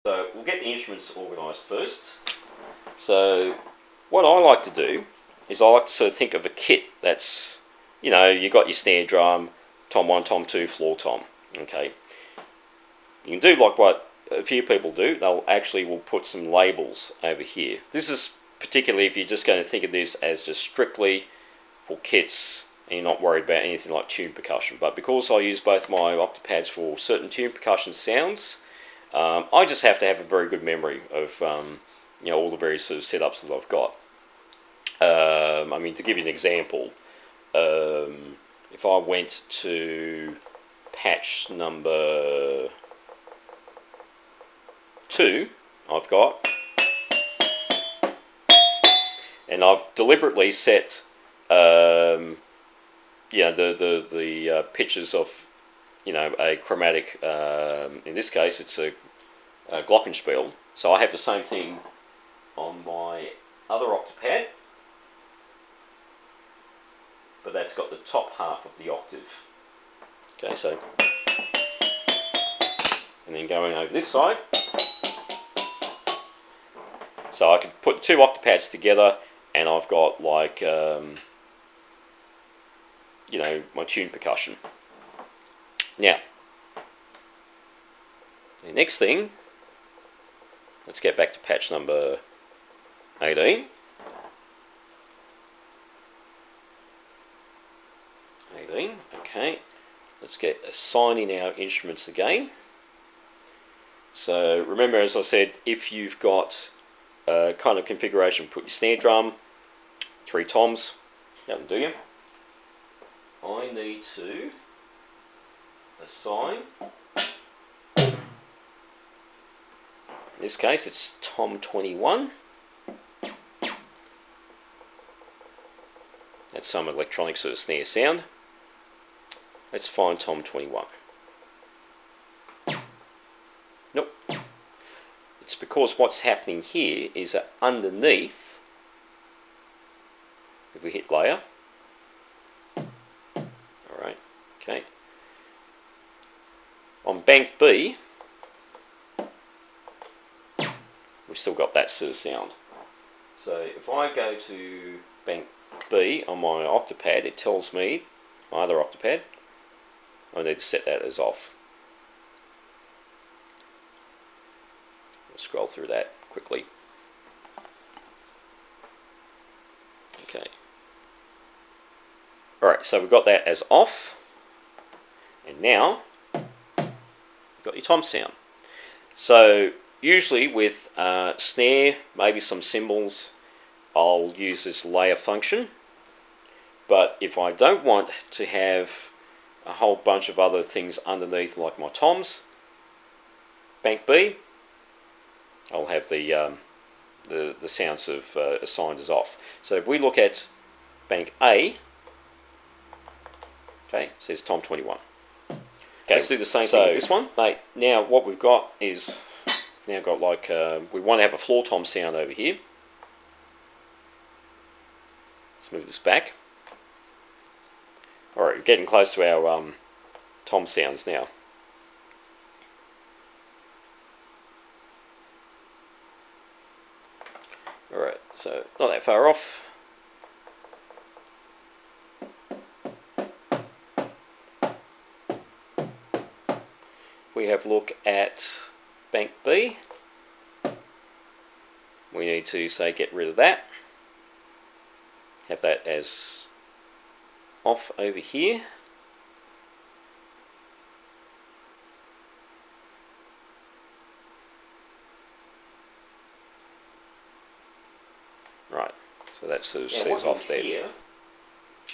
So we'll get the instruments organised first. So what I like to do is I like to sort of think of a kit that's, you know, you got your snare drum, tom 1, tom 2, floor tom. Okay. You can do like what a few people do. They'll actually will put some labels over here. This is particularly if you're just going to think of this as just strictly for kits and you're not worried about anything like tune percussion. But because I use both my Octapads for certain tune percussion sounds, I just have to have a very good memory of you know, all the various sort of setups that I've got. I mean, to give you an example, if I went to patch number 2, I've got, and I've deliberately set yeah, the pitches of, you know, a chromatic. In this case, it's a glockenspiel. So I have the same thing on my other Octapad, but that's got the top half of the octave. Okay, so, and then going over this side. So I can put 2 Octapads together, and I've got like, you know, my tune percussion. Now, the next thing, let's get back to patch number 18. 18, okay. Let's get assigning our instruments again. So remember, as I said, if you've got a kind of configuration, put your snare drum, 3 toms, that'll do you. I need to assign, in this case it's tom 21. That's some electronic sort of snare sound. Let's find tom 21. Nope. It's because what's happening here is that underneath, if we hit layer, alright, okay, on bank B, we've still got that sort of sound. So if I go to bank B on my Octapad, it tells me, my other Octapad, I need to set that as off. I'll scroll through that quickly. Okay. Alright, so we've got that as off. And now, you've got your tom sound. So, usually with snare, maybe some cymbals, I'll use this layer function. But if I don't want to have a whole bunch of other things underneath, like my toms, bank B, I'll have the sounds of assigned as off. So if we look at bank A, okay, it says tom 21. Okay, let's do the same thing with this one. Mate, now what we've got is, now got like, we want to have a floor tom sound over here. Let's move this back. Alright, we're getting close to our tom sounds now. Alright, so not that far off. We have a look at bank B. We need to say get rid of that. Have that as off over here. Right, so that sort of says off there. Here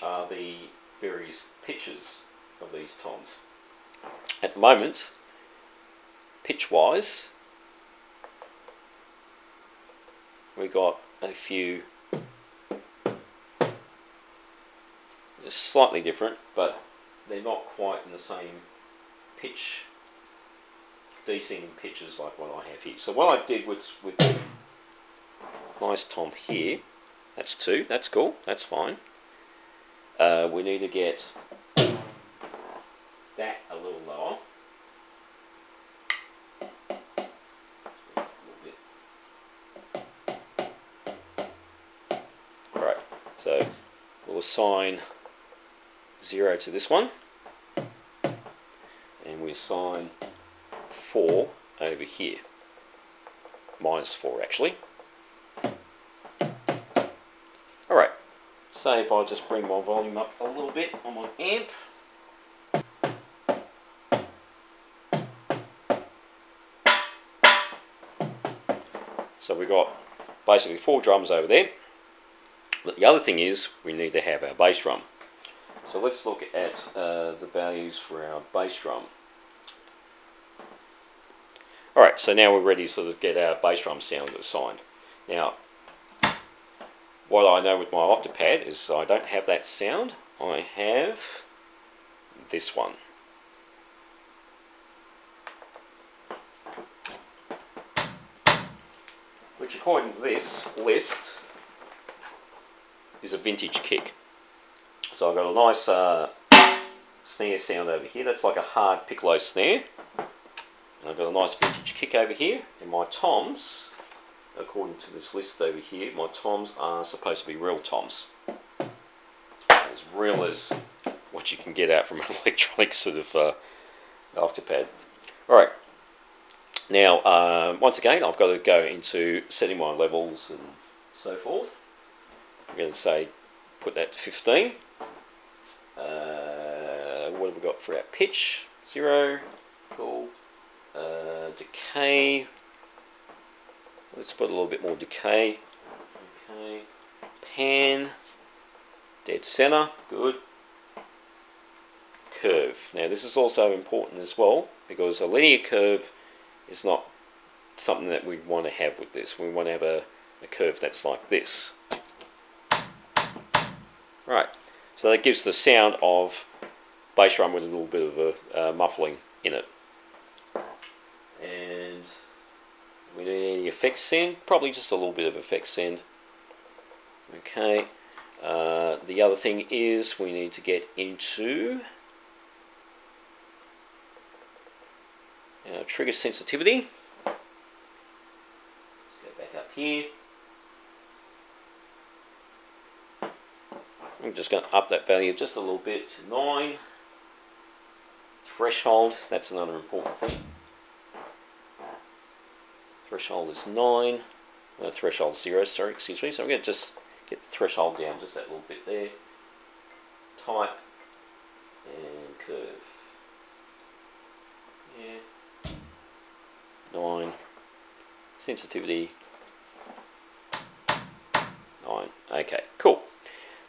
are the various pitches of these toms. At the moment, pitch-wise, we got a few slightly different, but they're not quite in the same pitch, descending pitches like what I have here. So what I did with nice tom here, that's 2, that's cool, that's fine. We need to get that a little lower. So we'll assign 0 to this one, and we assign 4 over here, -4 actually. Alright, so if I just bring my volume up a little bit on my amp. So we've got basically 4 drums over there. But the other thing is we need to have our bass drum. So let's look at the values for our bass drum. Alright, so now we're ready to sort of get our bass drum sound assigned. Now, what I know with my Octopad is I don't have that sound. I have this one. Which, according to this list, is a vintage kick. So I've got a nice snare sound over here. That's like a hard piccolo snare. And I've got a nice vintage kick over here. And my toms, according to this list over here, my toms are supposed to be real toms. As real as what you can get out from an electronic sort of Octopad. Alright. Now, once again, I've got to go into setting my levels and so forth. I'm going to say, put that to 15. What have we got for our pitch? 0. Cool. Decay. Let's put a little bit more decay. Okay. Pan. Dead center. Good. Curve. Now, this is also important as well, because a linear curve is not something that we want to have with this. We want to have a curve that's like this. Right, so that gives the sound of bass drum with a little bit of a muffling in it. And we need any effects send, probably just a little bit of effects send. Okay, the other thing is we need to get into trigger sensitivity. Let's go back up here. I'm just going to up that value just a little bit to 9. Threshold, that's another important thing. Threshold is 9. Threshold 0, sorry, excuse me. So I'm going to just get the threshold down just that little bit there. Type and curve. Yeah. 9. Sensitivity. 9. Okay, cool.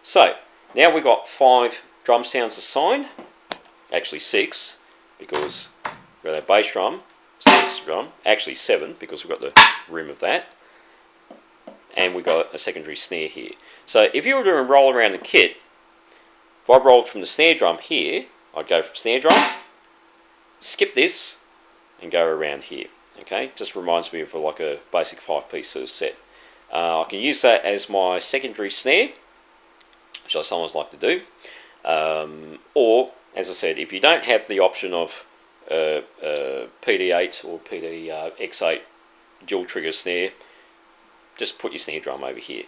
So, now we've got 5 drum sounds assigned, actually 6, because we've got our bass drum, drum, actually 7, because we've got the room of that, and we've got a secondary snare here. So, if you were to roll around the kit, if I rolled from the snare drum here, I'd go from snare drum, skip this, and go around here. Okay, just reminds me of like a basic 5-piece sort of set. I can use that as my secondary snare, which I sometimes like to do. Or, as I said, if you don't have the option of PD8 or PDX8 dual trigger snare, just put your snare drum over here.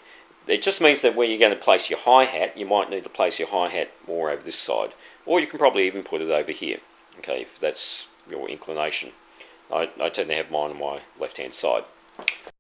It just means that where you're going to place your hi-hat, you might need to place your hi-hat more over this side. Or you can probably even put it over here, okay, if that's your inclination. I tend to have mine on my left-hand side.